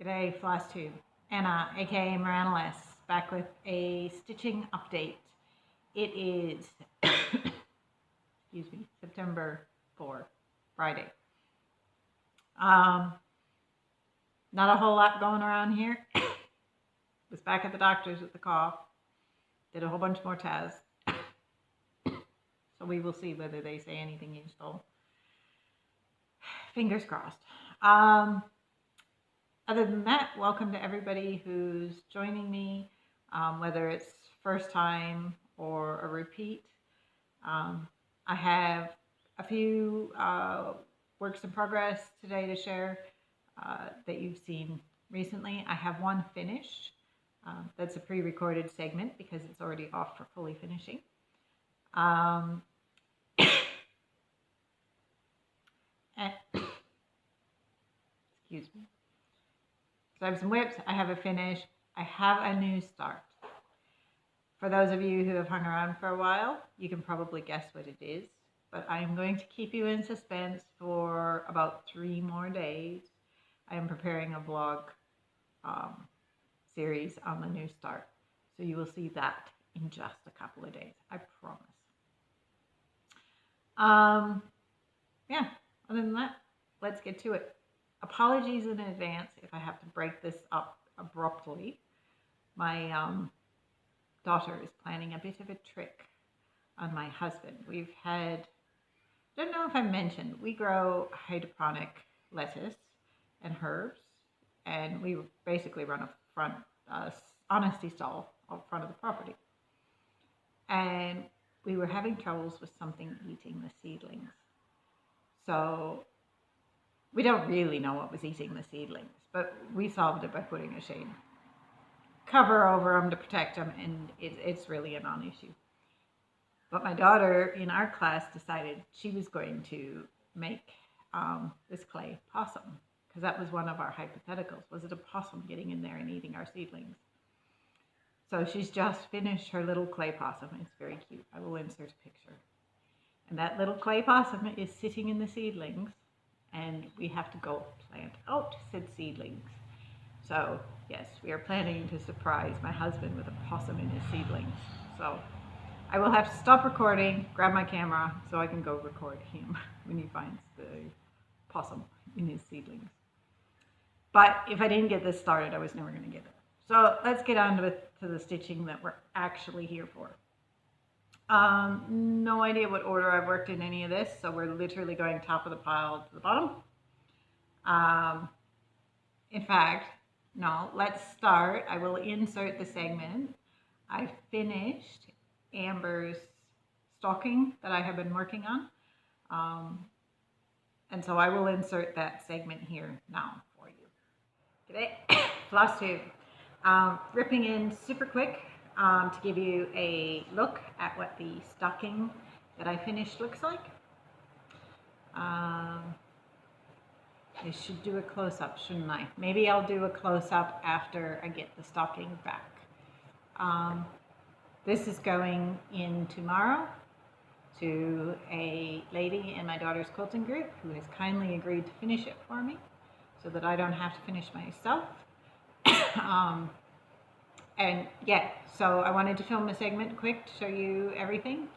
G'day, Flosstube. Anna, aka Moranalis, back with a stitching update. It is, excuse me, September 4, Friday. Not a whole lot going around here. Was back at the doctor's with the cough. Did a whole bunch more tests. So we will see whether they say anything useful. Fingers crossed. Other than that, welcome to everybody who's joining me, whether it's first time or a repeat. I have a few works in progress today to share that you've seen recently. I have one finished. That's a pre-recorded segment because it's already off for fully finishing. Excuse me. So I have some whips, I have a finish, I have a new start. For those of you who have hung around for a while, you can probably guess what it is, but I am going to keep you in suspense for about 3 more days. I am preparing a vlog series on the new start, so you will see that in just a couple of days, I promise. Yeah, other than that, let's get to it. Apologies in advance if I have to break this up abruptly. My daughter is planning a bit of a trick on my husband. We've had, I don't know if I mentioned, we grow hydroponic lettuce and herbs, and we basically run a front honesty stall out front of the property. And we were having troubles with something eating the seedlings. So we don't really know what was eating the seedlings, but we solved it by putting a shade cover over them to protect them, and it's really a non-issue. But my daughter in our class decided she was going to make this clay possum, because that was one of our hypotheticals. Was it a possum getting in there and eating our seedlings? So she's just finished her little clay possum. It's very cute. I will insert a picture. And that little clay possum is sitting in the seedlings, and we have to go plant out said seedlings. So yes, we are planning to surprise my husband with a possum in his seedlings. So I will have to stop recording, grab my camera so I can go record him when he finds the possum in his seedlings. But if I didn't get this started, I was never going to get it. So let's get on to the stitching that we're actually here for. No idea what order I've worked in any of this, so we're literally going top of the pile to the bottom. In fact, no, let's start. I will insert the segment. I finished Amber's stocking that I have been working on. And so I will insert that segment here now for you. G'day, Flosstube. Ripping in super quick. To give you a look at what the stocking that I finished looks like. I should do a close-up, shouldn't I? Maybe I'll do a close-up after I get the stocking back. This is going in tomorrow to a lady in my daughter's quilting group who has kindly agreed to finish it for me so that I don't have to finish myself. And yeah, so I wanted to film a segment quick to show you everything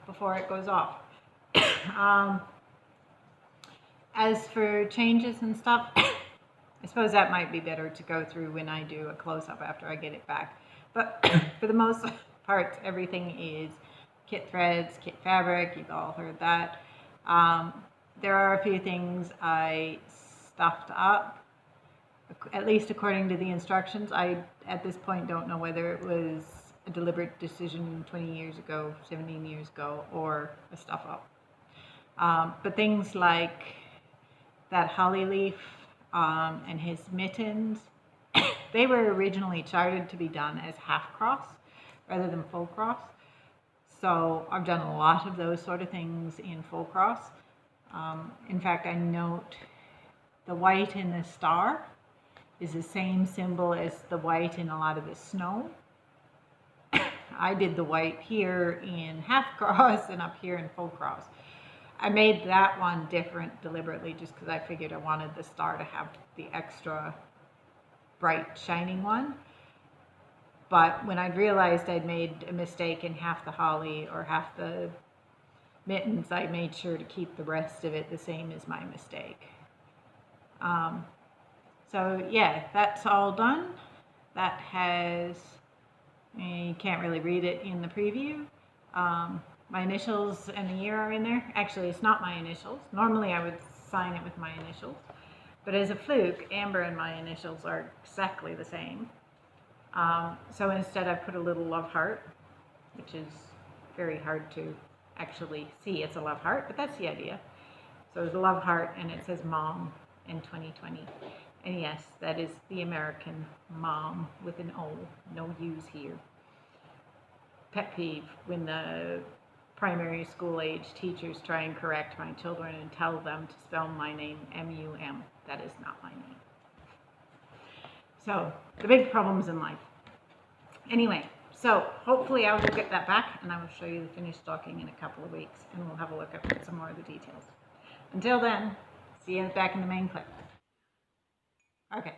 before it goes off. As for changes and stuff, I suppose that might be better to go through when I do a close-up after I get it back. But for the most part, everything is kit threads, kit fabric, you've all heard that. There are a few things I stuffed up. At least according to the instructions. I, at this point, don't know whether it was a deliberate decision 20 years ago, 17 years ago, or a stuff up. But things like that holly leaf and his mittens, they were originally charted to be done as half cross rather than full cross. So I've done a lot of those sort of things in full cross. In fact, I note the white in the star is the same symbol as the white in a lot of the snow. I did the white here in half cross and up here in full cross. I made that one different deliberately just because I figured I wanted the star to have the extra bright shining one. But when I realized I'd made a mistake in half the holly or half the mittens, I made sure to keep the rest of it the same as my mistake. So yeah, that's all done. That has, you can't really read it in the preview. My initials and the year are in there. Actually, it's not my initials. Normally I would sign it with my initials. But as a fluke, Amber and my initials are exactly the same. So instead I put a little love heart, which is very hard to actually see. It's a love heart, but that's the idea. So it's a love heart and it says Mom in 2020. And yes, that is the American mom with an O, no U's here. Pet peeve, when the primary school age teachers try and correct my children and tell them to spell my name M-U-M. That is not my name. So, the big problems in life. Anyway, so hopefully I will get that back and I will show you the finished stocking in a couple of weeks and we'll have a look at some more of the details. Until then, see you back in the main clip. Okay,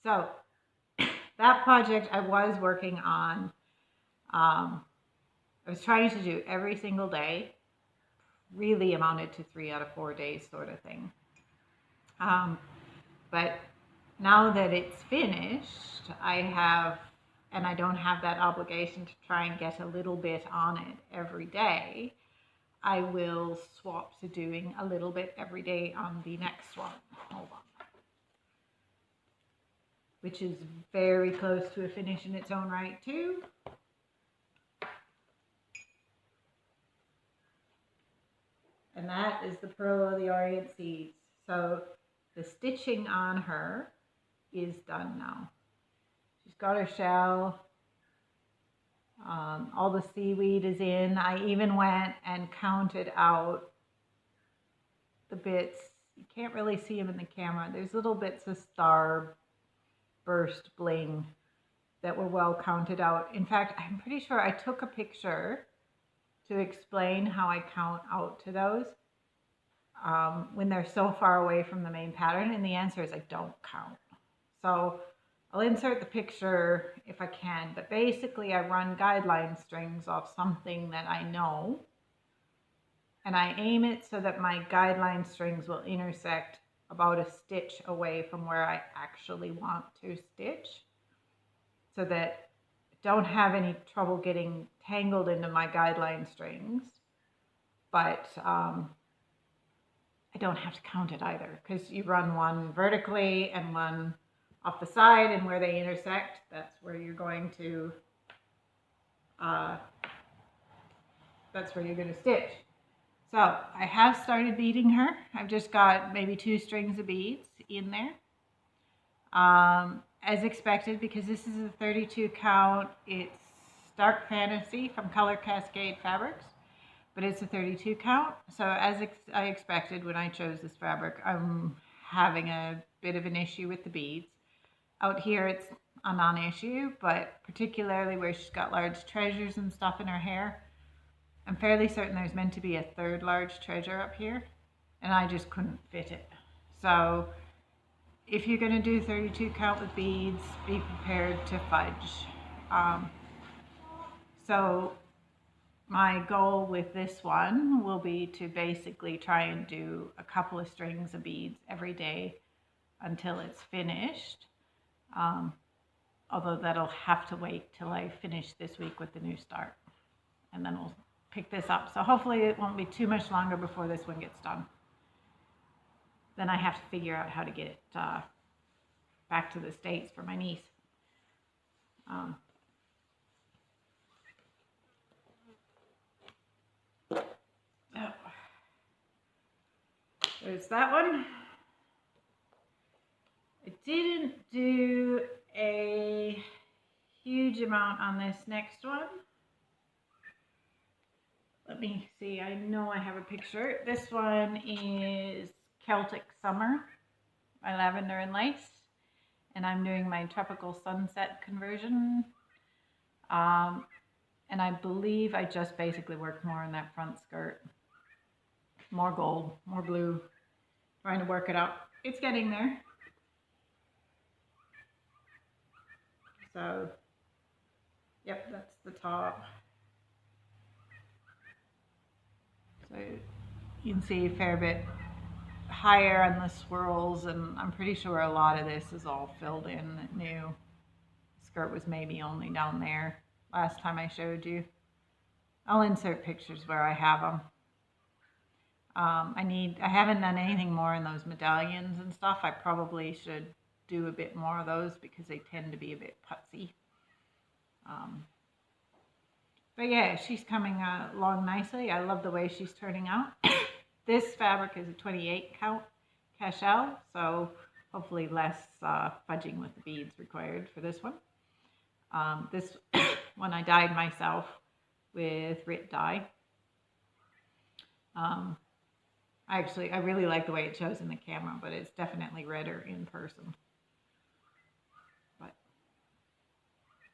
so that project I was working on, I was trying to do every single day, really amounted to 3 out of 4 days sort of thing. But now that it's finished, I don't have that obligation to try and get a little bit on it every day. I will swap to doing a little bit every day on the next one. Hold on. Which is very close to a finish in its own right too. And that is the Pearl of the Orient Seeds. So the stitching on her is done now. She's got her shell. All the seaweed is in. I even went and counted out the bits. You can't really see them in the camera. There's little bits of star burst bling that were well counted out. In fact, I'm pretty sure I took a picture to explain how I count out to those when they're so far away from the main pattern, and the answer is I don't count. So I'll insert the picture if I can, but basically I run guideline strings off something that I know, and I aim it so that my guideline strings will intersect about a stitch away from where I actually want to stitch, so that I don't have any trouble getting tangled into my guideline strings, but I don't have to count it either, because you run one vertically and one off the side, and where they intersect, that's where you're going to stitch. So I have started beading her. I've just got maybe 2 strings of beads in there. As expected, because this is a 32 count, it's Dark Fantasy from Color Cascade Fabrics, but it's a 32 count. So as I expected when I chose this fabric, I'm having a bit of an issue with the beads. Out here it's a non-issue, but particularly where she's got large treasures and stuff in her hair, I'm fairly certain there's meant to be a 3rd large treasure up here, and I just couldn't fit it. So if you're going to do 32 count with beads, be prepared to fudge. So my goal with this one will be to basically try and do a couple of strings of beads every day until it's finished. Although that'll have to wait till I finish this week with the new start, and then we'll pick this up. So hopefully it won't be too much longer before this one gets done. Then I have to figure out how to get it back to the States for my niece. There's that one. I didn't do a huge amount on this next one. Let me see, I know I have a picture. This one is Celtic Summer by Lavendar and Lace, and I'm doing my tropical sunset conversion. And I believe I just basically worked more on that front skirt. More gold, more blue, trying to work it up. It's getting there. So, yep, that's the top. So you can see a fair bit higher on the swirls, and I'm pretty sure a lot of this is all filled in new. Skirt was maybe only down there last time I showed you. I'll insert pictures where I have them. I haven't done anything more in those medallions and stuff. I probably should do a bit more of those because they tend to be a bit putsy. But yeah, she's coming along nicely. I love the way she's turning out. This fabric is a 28 count cashel, so hopefully less fudging with the beads required for this one. This one I dyed myself with Rit dye. I really like the way it shows in the camera, but it's definitely redder in person.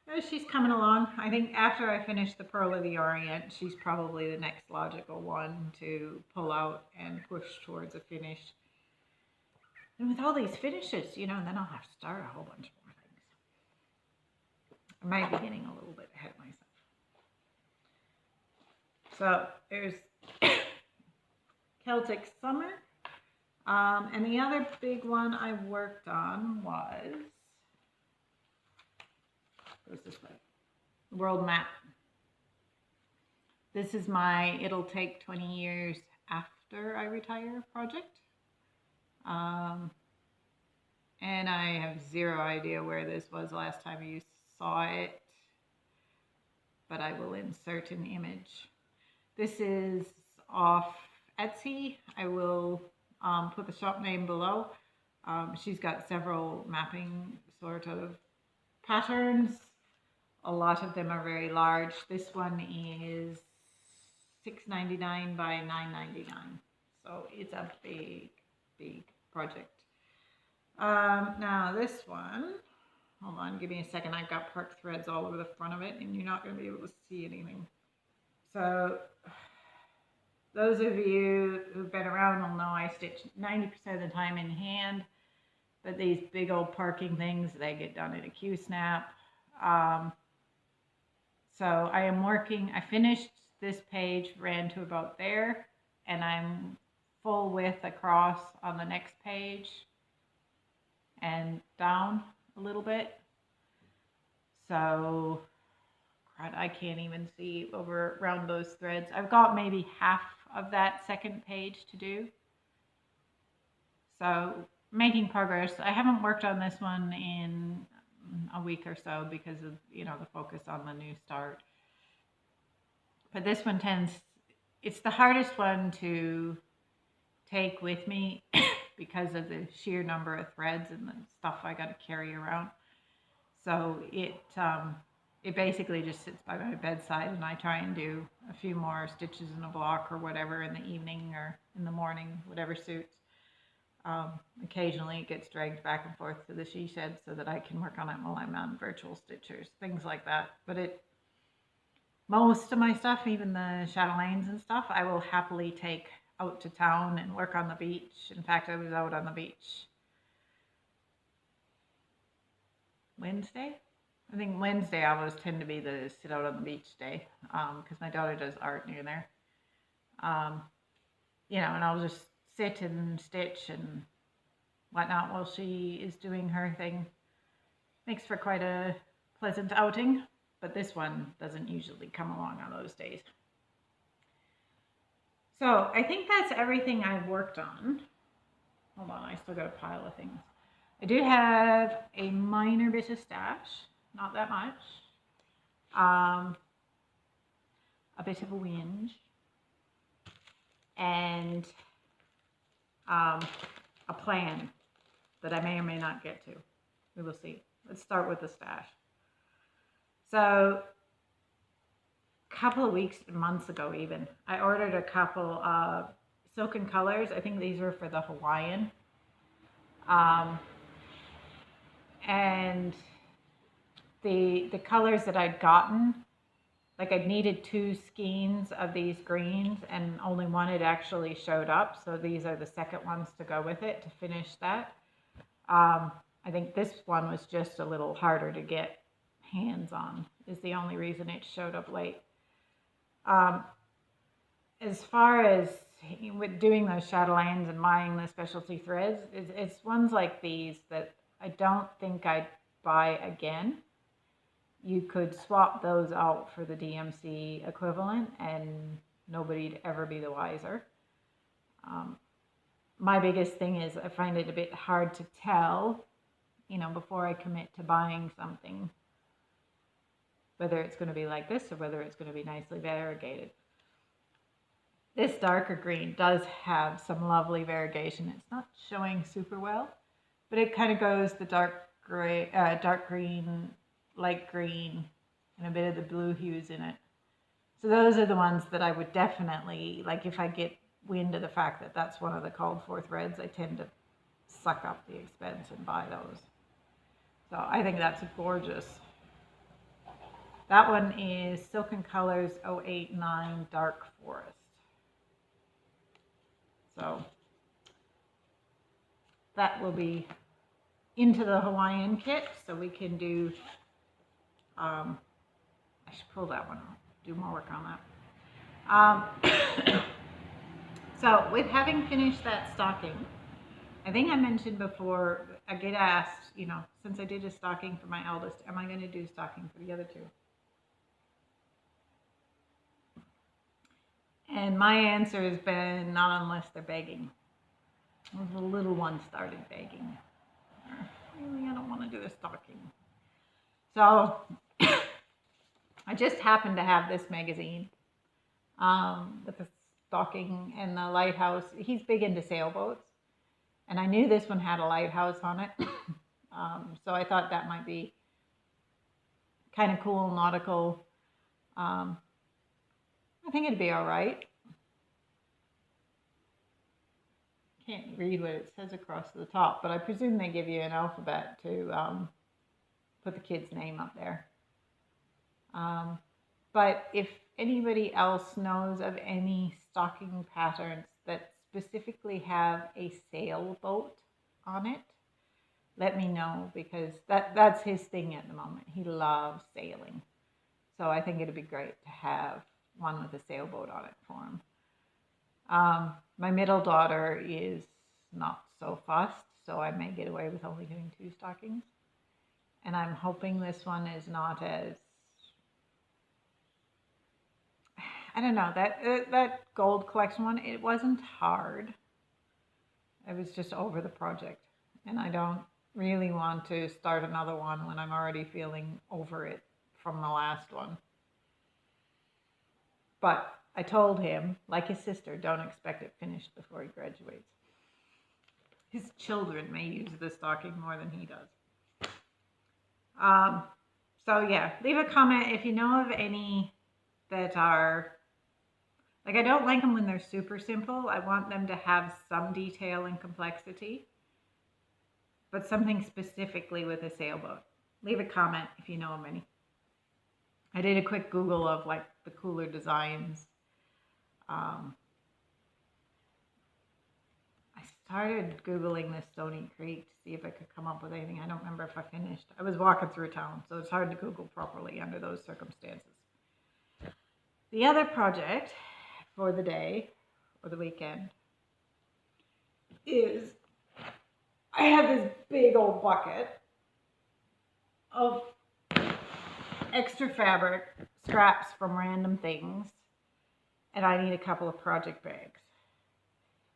But she's coming along. I think after I finish the Pearl of the Orient, she's probably the next logical one to pull out and push towards a finish. And with all these finishes, you know, then I'll have to start a whole bunch more things. I might be getting a little bit ahead of myself. So there's Celtic Summer. And the other big one I worked on goes this way, World Map. This is my It'll Take 20 Years After I Retire project. And I have zero idea where this was last time you saw it, but I will insert an image. This is off Etsy. I will put the shop name below. She's got several mapping sort of patterns. A lot of them are very large. This one is $6.99 by $9.99. So it's a big, big project. Now this one, hold on, give me a second. I've got park threads all over the front of it and you're not going to be able to see anything. So those of you who've been around will know I stitch 90% of the time in hand, but these big old parking things, they get done in a Q-snap. So I finished this page, ran to about there, and I'm full width across on the next page and down a little bit. So I can't even see over around those threads. I've got maybe half of that second page to do. So making progress. I haven't worked on this one in a week or so because of, you know, the focus on the new start. But this one it's the hardest one to take with me because of the sheer number of threads and the stuff I got to carry around. So it basically just sits by my bedside and I try and do a few more stitches in a block or whatever in the evening or in the morning, whatever suits. Occasionally it gets dragged back and forth to the she shed so that I can work on it while I'm on virtual stitchers, things like that. But most of my stuff, even the chatelaines and stuff, I will happily take out to town and work on the beach. In fact, I was out on the beach Wednesday. I think Wednesday always tend to be the sit out on the beach day because my daughter does art near there. You know, and I'll just sit and stitch and whatnot while she is doing her thing. Makes for quite a pleasant outing, but this one doesn't usually come along on those days. So I think that's everything I've worked on. Hold on, I still got a pile of things. I do have a minor bit of stash, not that much. A bit of a whinge. And a plan that I may or may not get to. We will see. Let's start with the stash. So a couple of weeks, months ago even, I ordered a couple of Silken Colors. I think these were for the Hawaiian. And the colors that I'd gotten, like I'd needed 2 skeins of these greens and only one had actually showed up. So these are the second ones to go with it to finish that. I think this one was just a little harder to get hands on is the only reason it showed up late. As far as with doing those chatelaines and buying the specialty threads, it's ones like these that I don't think I'd buy again. You could swap those out for the DMC equivalent and nobody'd ever be the wiser. My biggest thing is I find it a bit hard to tell, you know, before I commit to buying something, whether it's going to be like this or whether it's going to be nicely variegated. This darker green does have some lovely variegation. It's not showing super well, but it kind of goes the dark gray, dark green, light green, and a bit of the blue hues in it. So those are the ones that I would definitely, like if I get wind of the fact that that's one of the called for threads, I tend to suck up the expense and buy those. So I think that's gorgeous. That one is Silken Colors 089 Dark Forest. So that will be into the Hawaiian kit, so we can do, I should pull that one out, do more work on that. So with having finished that stocking, I think I mentioned before, I get asked, you know, since I did a stocking for my eldest, am I going to do a stocking for the other two? And my answer has been not unless they're begging. The little one started begging. Really, I don't want to do a stocking. So I just happened to have this magazine with the stocking and the lighthouse. He's big into sailboats. And I knew this one had a lighthouse on it. So I thought that might be kind of cool, nautical. I think it'd be all right. Can't read what it says across the top, but I presume they give you an alphabet to put the kid's name up there. But if anybody else knows of any stocking patterns that specifically have a sailboat on it, let me know, because that's his thing at the moment. He loves sailing. So I think it'd be great to have one with a sailboat on it for him. My middle daughter is not so fussed, so I may get away with only doing 2 stockings. And I'm hoping this one is not as, I don't know, that gold collection one, it wasn't hard. I was just over the project. And I don't really want to start another one when I'm already feeling over it from the last one. But I told him, like his sister, don't expect it finished before he graduates. His children may use the stocking more than he does. So yeah, leave a comment if you know of any that are, like, I don't like them when they're super simple. I want them to have some detail and complexity, but something specifically with a sailboat. Leave a comment if you know of any. I did a quick Google of like the cooler designs. I started Googling the Stony Creek to see if I could come up with anything. I don't remember if I finished. I was walking through town, so it's hard to Google properly under those circumstances. The other project for the day or the weekend is I have this big old bucket of extra fabric, scraps from random things, and I need a couple of project bags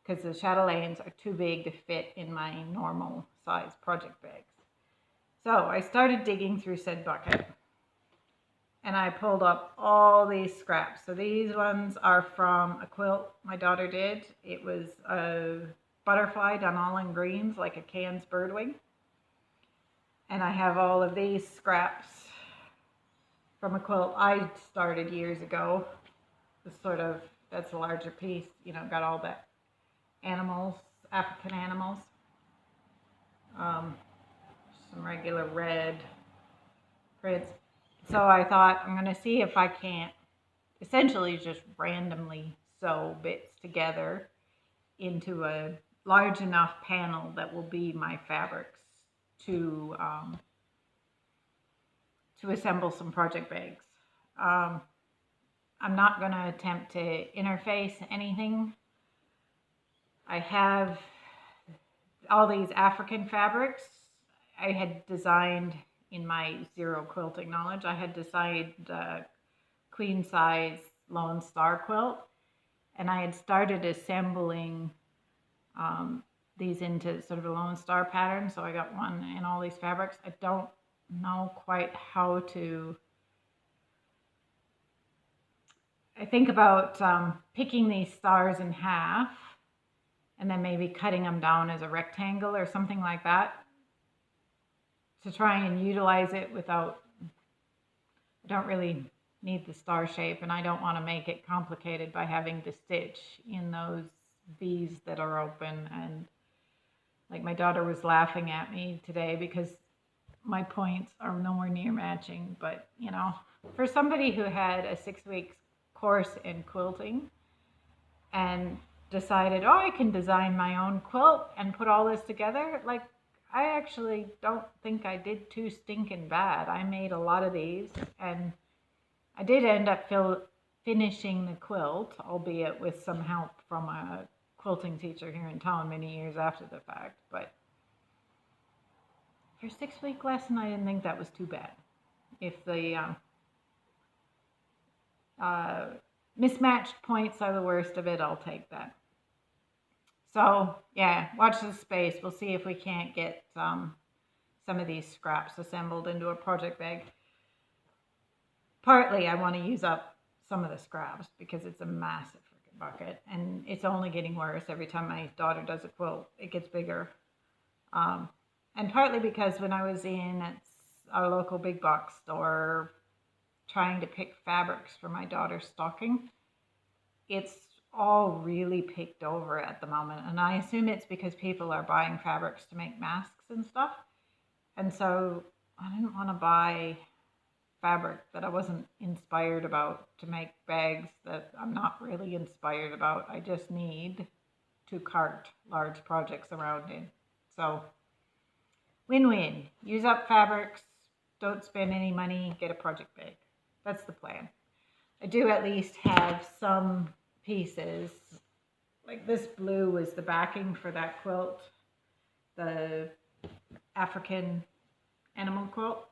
because the chatelaines are too big to fit in my normal size project bags. So I started digging through said bucket and I pulled up all these scraps. So these ones are from a quilt my daughter did. It was a butterfly done all in greens, like a Cannes birdwing. And I have all of these scraps from a quilt I started years ago. The sort of, that's a larger piece, you know, got all the animals, African animals. Some regular red prints. So I thought I'm going to see if I can't essentially just randomly sew bits together into a large enough panel that will be my fabrics to to assemble some project bags. I'm not going to attempt to interface anything. I have all these African fabrics. I had designed, in my zero quilting knowledge, I had designed a queen size Lone Star quilt, and I had started assembling these into sort of a Lone Star pattern. So I got one in all these fabrics. I don't know quite how to. I think about picking these stars in half and then maybe cutting them down as a rectangle or something like that to try and utilize it without, I don't really need the star shape, and I don't want to make it complicated by having to stitch in those V's that are open. And like my daughter was laughing at me today because my points are nowhere near matching, but you know, for somebody who had a 6-week course in quilting and decided, oh, I can design my own quilt and put all this together, like I actually don't think I did too stinking bad. I made a lot of these, and I did end up finishing the quilt, albeit with some help from a quilting teacher here in town many years after the fact. But for a 6-week lesson, I didn't think that was too bad. If the mismatched points are the worst of it, I'll take that. So yeah, watch this space. We'll see if we can't get some of these scraps assembled into a project bag. Partly I want to use up some of the scraps because it's a massive freaking bucket, and it's only getting worse every time my daughter does a quilt. It gets bigger. And partly because when I was in our local big box store trying to pick fabrics for my daughter's stocking, it's all really picked over at the moment, and I assume it's because people are buying fabrics to make masks and stuff, and so I didn't want to buy fabric that I wasn't inspired about to make bags that I'm not really inspired about. I just need to cart large projects around in. So win-win. Use up fabrics, don't spend any money, get a project bag. That's the plan. I do at least have some pieces. Like this blue was the backing for that quilt, the African animal quilt.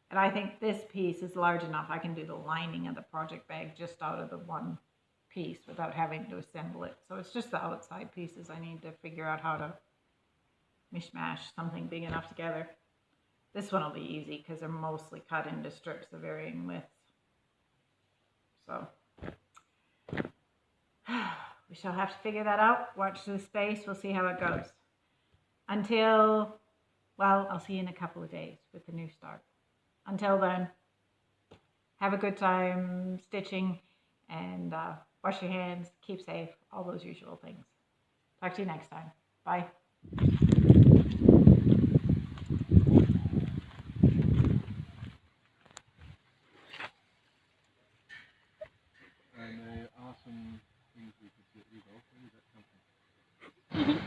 And I think this piece is large enough. I can do the lining of the project bag just out of the one piece without having to assemble it. So it's just the outside pieces I need to figure out how to mishmash something big enough together. This one will be easy because they're mostly cut into strips of varying widths. So we shall have to figure that out. Watch this space. We'll see how it goes. Until, well, I'll see you in a couple of days with the new start. Until then, have a good time stitching, and wash your hands, keep safe, all those usual things. Talk to you next time. Bye. Awesome things we could get rid of. Where did that come from?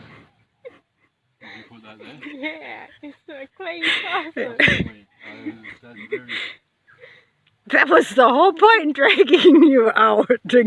Did you put that there? Yeah, it's a clay possum. That's very... That was the whole point in dragging you out to